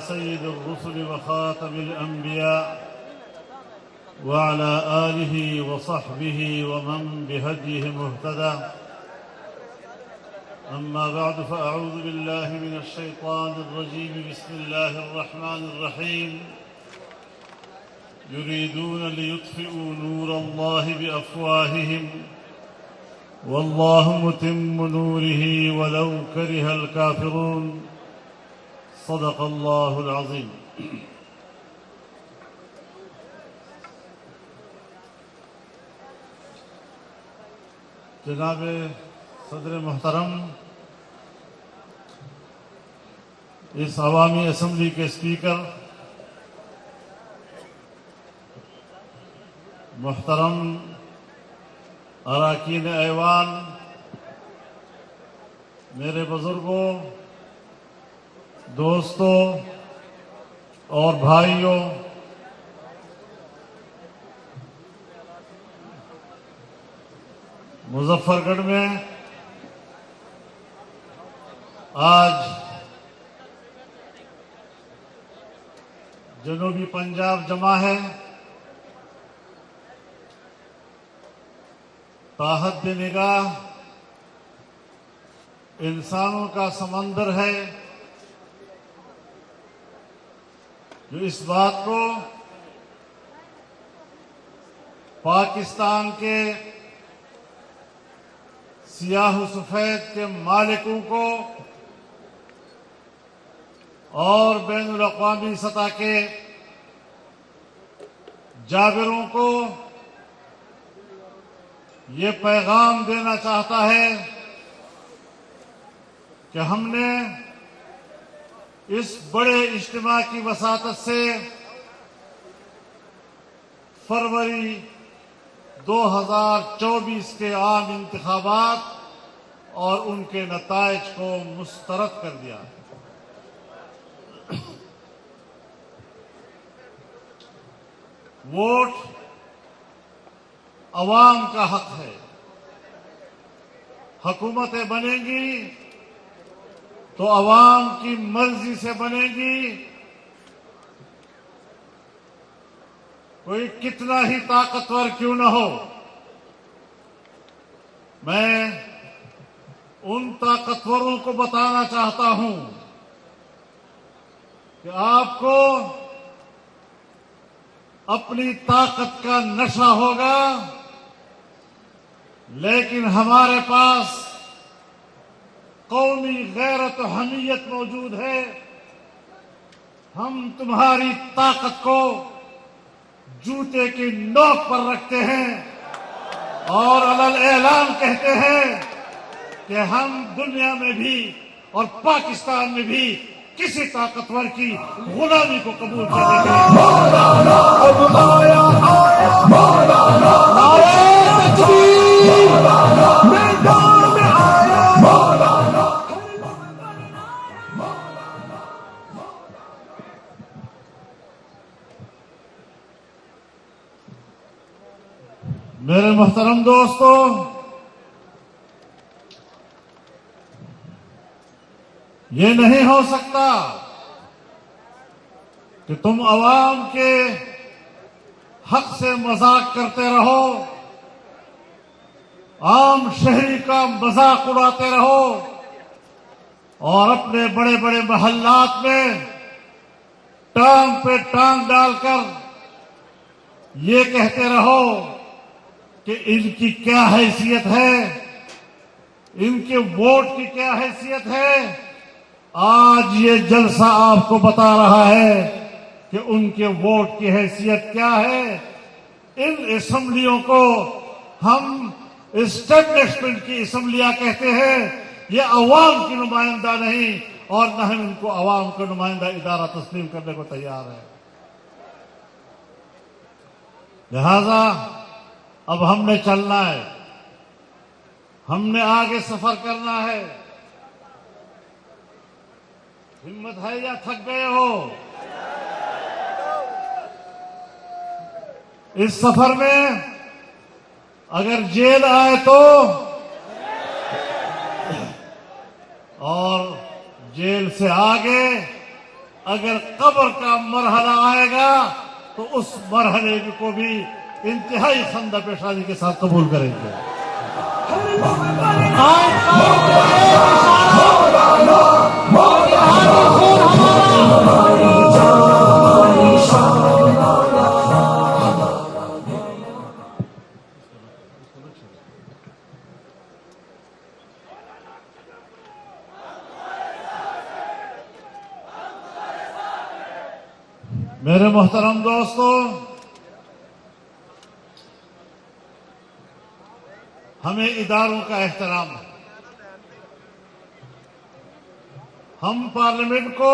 سيد الرسل وخاتم الأنبياء وعلى آله وصحبه ومن بهديه مهتدى. أما بعد فأعوذ بالله من الشيطان الرجيم. بسم الله الرحمن الرحيم. يريدون ليطفئوا نور الله بأفواههم والله متم نوره ولو كره الكافرون. صدق الله العظيم. جناب صدر محترم، اس عوامی اسمبلی کے اسپیکر، محترم اراکین ایوان، میرے بزرگوں، دوستوں اور بھائیوں، مظفر گڑھ میں آج جنوبی پنجاب جمع ہے. تاحد نگاہ انسانوں کا سمندر ہے جو اس بات کو پاکستان کے سیاہ و سفید کے مالکوں کو اور بین الاقوامی سطح کے جابروں کو یہ پیغام دینا چاہتا ہے کہ ہم نے اس بڑے اجتماع کی وساطت سے فروری 2024 کے عام انتخابات اور ان کے نتائج کو مسترد کر دیا. ووٹ عوام کا حق ہے. حکومتیں بنیں گی تو عوام کی مرضی سے بنے گی. کوئی کتنا ہی طاقتور کیوں نہ ہو. میں ان طاقتوروں کو بتانا چاہتا ہوں کہ آپ کو اپنی طاقت کا نشہ ہوگا، لیکن ہمارے پاس قومی غیرت و حمیت موجود ہے. ہم تمہاری طاقت کو جوتے کی نوک پر رکھتے ہیں اور علی اعلان کہتے ہیں کہ ہم دنیا میں بھی اور پاکستان میں بھی کسی طاقتور کی غلامی کو قبول کریں گے. میرے محترم دوستو، یہ نہیں ہو سکتا کہ تم عوام کے حق سے مذاق کرتے رہو، عام شہری کا مذاق اڑاتے رہو اور اپنے بڑے بڑے محلات میں ٹانگ پہ ٹانگ ڈال کر یہ کہتے رہو کہ ان کی کیا حیثیت ہے، ان کے ووٹ کی کیا حیثیت ہے. آج یہ جلسہ آپ کو بتا رہا ہے کہ ان کے ووٹ کی حیثیت کیا ہے. ان اسمبلیوں کو ہم اسٹیبلشمنٹ کی اسمبلیاں کہتے ہیں. یہ عوام کی نمائندہ نہیں اور نہ ہم ان کو عوام کا نمائندہ ادارہ تسلیم کرنے کو تیار ہے. لہذا اب ہم نے چلنا ہے، ہم نے آگے سفر کرنا ہے. ہمت ہے یا تھک گئے ہو؟ اس سفر میں اگر جیل آئے تو اور جیل سے آگے اگر قبر کا مرحلہ آئے گا تو اس مرحلے کو بھی انتہائی خندہ پیشانی کے ساتھ قبول کریں گے. میرے محترم دوستو، ہمیں اداروں کا احترام ہے. ہم پارلیمنٹ کو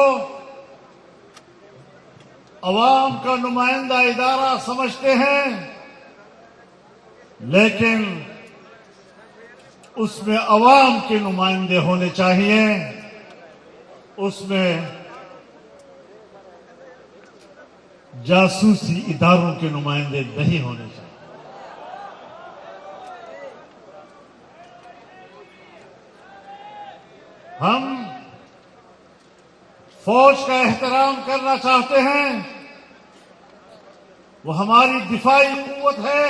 عوام کا نمائندہ ادارہ سمجھتے ہیں، لیکن اس میں عوام کے نمائندے ہونے چاہیے، اس میں جاسوسی اداروں کے نمائندے نہیں ہونے چاہیے. ہم فوج کا احترام کرنا چاہتے ہیں، وہ ہماری دفاعی قوت ہے،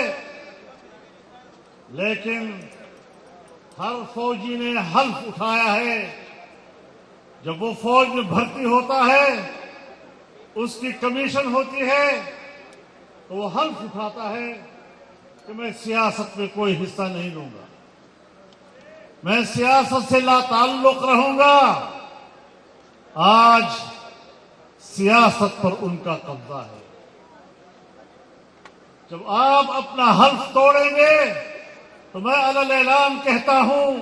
لیکن ہر فوجی نے حلف اٹھایا ہے، جب وہ فوج میں بھرتی ہوتا ہے، اس کی کمیشن ہوتی ہے، تو وہ حلف اٹھاتا ہے کہ میں سیاست میں کوئی حصہ نہیں لوں گا، میں سیاست سے لا تعلق رہوں گا. آج سیاست پر ان کا قبضہ ہے. جب آپ اپنا حلف توڑیں گے تو میں علی اعلان کہتا ہوں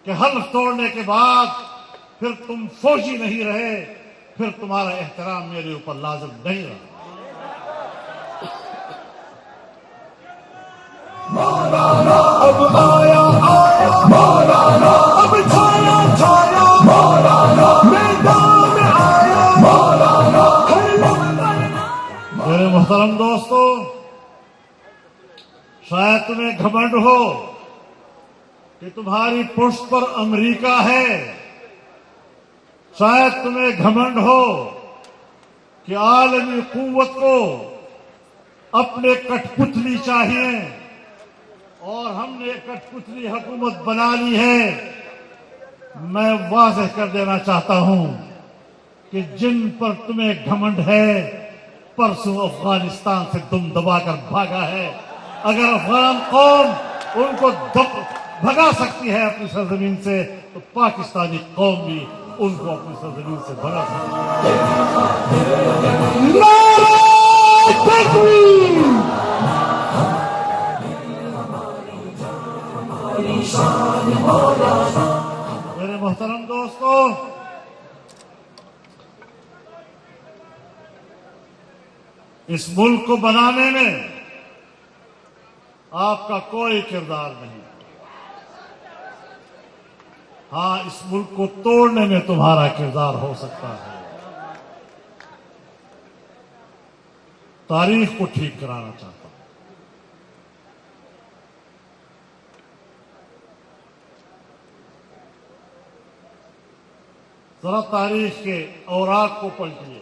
کہ حلف توڑنے کے بعد پھر تم فوجی نہیں رہے، پھر تمہارا احترام میرے اوپر لازم نہیں رہا. مولانا اب آیا آیا، مولانا اب چھایا چھایا، مولانا میدان میں آیا، مولانا. میرے محترم دوستو، شاید تمہیں گھمنڈ ہو کہ تمہاری پشت پر امریکہ ہے، شاید تمہیں گھمنڈ ہو کہ عالمی قوت کو اپنے کٹ پتلی چاہیے، اور ہم نے کٹ پتلی حکومت بنا لی ہے. میں واضح کر دینا چاہتا ہوں کہ جن پر تمہیں گھمنڈ ہے، پرسوں افغانستان سے دم دبا کر بھاگا ہے. اگر افغان قوم ان کو بھگا سکتی ہے اپنی سرزمین سے، تو پاکستانی قوم بھی ان کو اپنی سرزمین سے بھگا سکتی ہے. میرے محترم دوستو، اس ملک کو بنانے میں آپ کا کوئی کردار نہیں. ہاں، اس ملک کو توڑنے میں تمہارا کردار ہو سکتا ہے. تاریخ کو ٹھیک کرانا چاہتا ہوں. ذرا تاریخ کے اوراق کو پلٹیے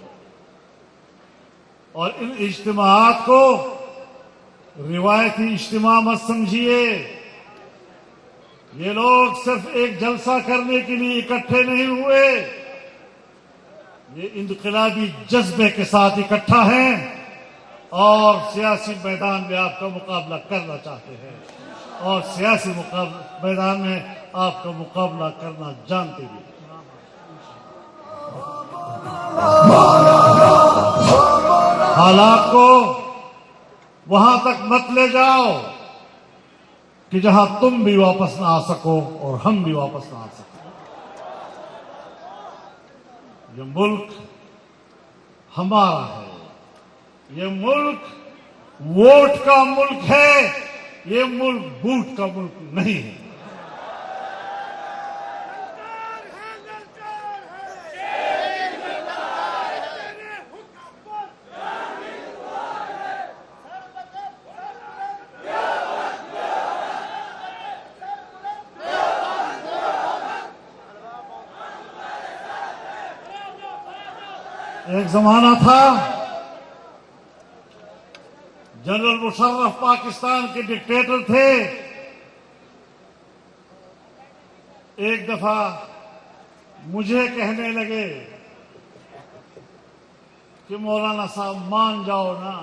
اور ان اجتماعات کو روایتی اجتماع مت سمجھیے. یہ لوگ صرف ایک جلسہ کرنے کے لیے اکٹھے نہیں ہوئے، یہ انقلابی جذبے کے ساتھ اکٹھا ہیں اور سیاسی میدان میں آپ کا مقابلہ کرنا چاہتے ہیں، اور سیاسی میدان میں آپ کا مقابلہ کرنا جانتے بھی. حالات کو وہاں تک مت لے جاؤ کہ جہاں تم بھی واپس نہ آ سکو اور ہم بھی واپس نہ آ سکیں. یہ ملک ہمارا ہے، یہ ملک ووٹ کا ملک ہے، یہ ملک بوٹ کا ملک نہیں ہے. ایک زمانہ تھا جنرل مشرف پاکستان کے ڈکٹیٹر تھے. ایک دفعہ مجھے کہنے لگے کہ مولانا صاحب مان جاؤ نا،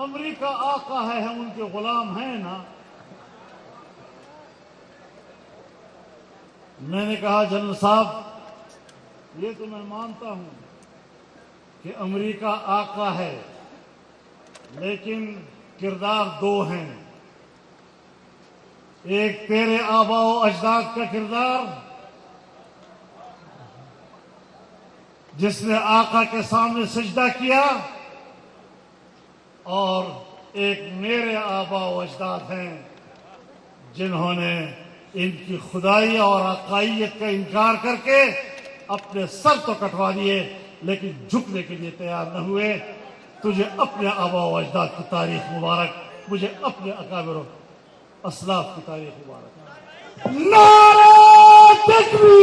امریکہ آقا ہے، ہم ان کے غلام ہیں نا. میں نے کہا جنرل صاحب یہ تو میں مانتا ہوں کہ امریکہ آقا ہے، لیکن کردار دو ہیں. ایک تیرے آبا و اجداد کا کردار جس نے آقا کے سامنے سجدہ کیا، اور ایک میرے آبا و اجداد ہیں جنہوں نے ان کی خدائی اور آقائیت کا انکار کر کے اپنے سر تو کٹوا دیے لیکن جھکنے کے لیے تیار نہ ہوئے. تجھے اپنے آبا و اجداد کی تاریخ مبارک، مجھے اپنے اکابر و اسلاف کی تاریخ مبارک. نعرہ تکبیر!